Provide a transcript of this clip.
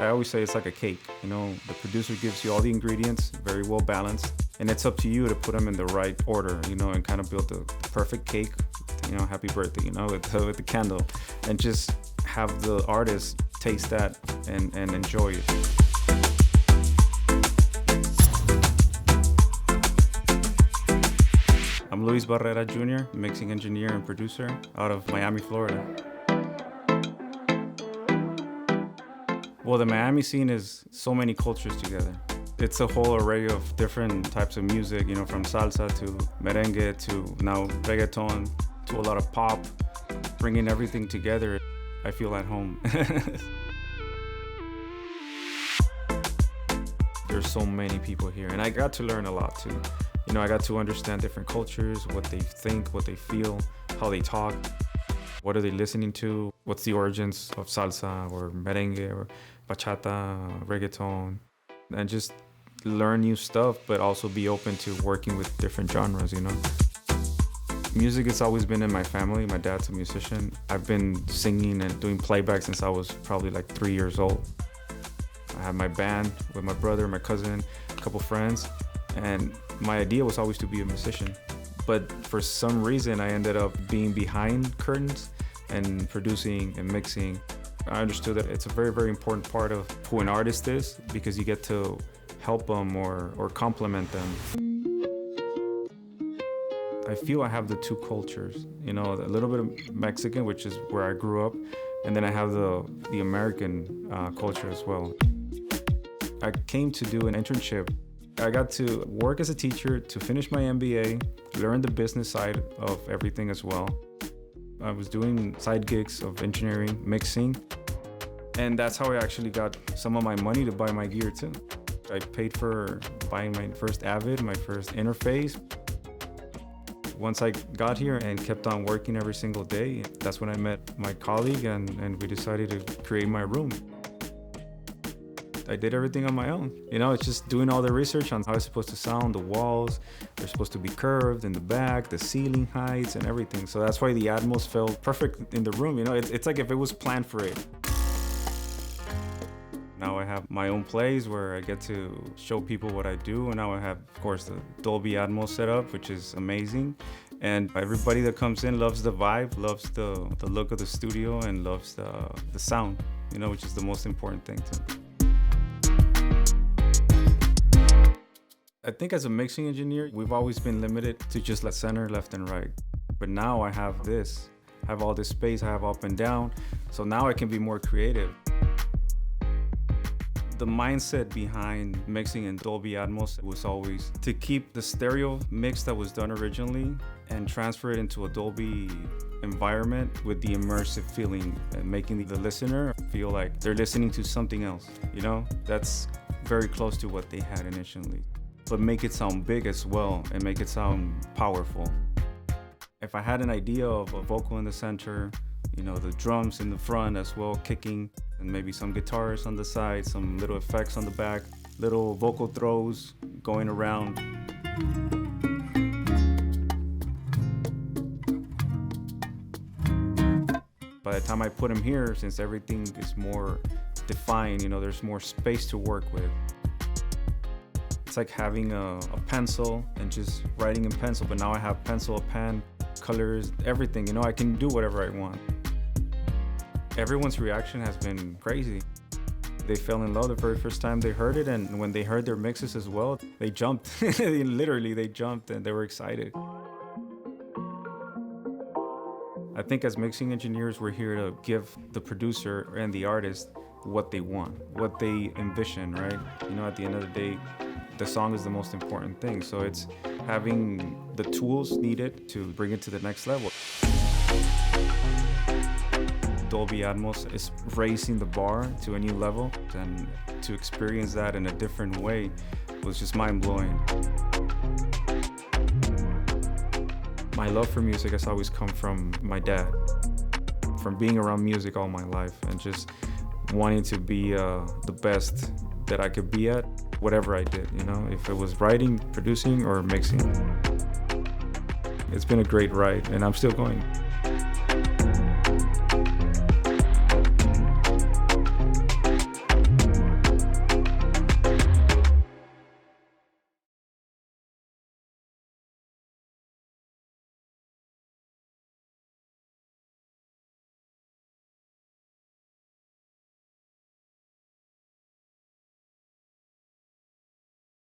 I always say it's like a cake. You know, the producer gives you all the ingredients, very well balanced, and it's up to you to put them in the right order, you know, and kind of build the perfect cake, you know, happy birthday, you know, with the candle, and just have the artist taste that and enjoy it. I'm Luis Barrera Jr., mixing engineer and producer out of Miami, Florida. Well, the Miami scene is so many cultures together. It's a whole array of different types of music, you know, from salsa to merengue to now reggaeton to a lot of pop. Bringing everything together, I feel at home. There's so many people here, and I got to learn a lot too. You know, I got to understand different cultures, what they think, what they feel, how they talk, what are they listening to, what's the origins of salsa or merengue or bachata, reggaeton, and just learn new stuff, but also be open to working with different genres, you know. Music has always been in my family. My dad's a musician. I've been singing and doing playback since I was probably like 3 years old. I had my band with my brother, my cousin, a couple friends, and my idea was always to be a musician. But for some reason, I ended up being behind curtains and producing and mixing. I understood that it's a very, very important part of who an artist is, because you get to help them or complement them. I feel I have the two cultures, you know, a little bit of Mexican, which is where I grew up, and then I have the American culture as well. I came to do an internship. I got to work as a teacher to finish my MBA, learn the business side of everything as well. I was doing side gigs of engineering, mixing, and that's how I actually got some of my money to buy my gear too. I paid for buying my first Avid, my first interface. Once I got here and kept on working every single day, that's when I met my colleague and we decided to create my room. I did everything on my own. You know, it's just doing all the research on how it's supposed to sound, the walls, they're supposed to be curved in the back, the ceiling heights and everything. So that's why the Atmos felt perfect in the room. You know, it's like if it was planned for it. Now I have my own place where I get to show people what I do. And now I have, of course, the Dolby Atmos setup, which is amazing. And everybody that comes in loves the vibe, loves the look of the studio, and loves the sound, you know, which is the most important thing to me. I think as a mixing engineer, we've always been limited to just center, left and right. But now I have this, I have all this space, I have up and down. So now I can be more creative. The mindset behind mixing in Dolby Atmos was always to keep the stereo mix that was done originally and transfer it into a Dolby environment with the immersive feeling and making the listener feel like they're listening to something else. You know, that's very close to what they had initially. But make it sound big as well and make it sound powerful. If I had an idea of a vocal in the center, you know, the drums in the front as well, kicking, and maybe some guitars on the side, some little effects on the back, little vocal throws going around. By the time I put them here, since everything is more defined, you know, there's more space to work with. It's like having a pencil and just writing in pencil, but now I have pencil, a pen, colors, everything, you know, I can do whatever I want. Everyone's reaction has been crazy. They fell in love the very first time they heard it, and when they heard their mixes as well, they jumped. They jumped and they were excited. I think as mixing engineers, we're here to give the producer and the artist what they want, what they envision, right? You know, at the end of the day, the song is the most important thing. So it's having the tools needed to bring it to the next level. Dolby Atmos is raising the bar to a new level, and to experience that in a different way was just mind-blowing. My love for music has always come from my dad, from being around music all my life and just wanting to be the best that I could be at whatever I did, you know, if it was writing, producing, or mixing. It's been a great ride, and I'm still going.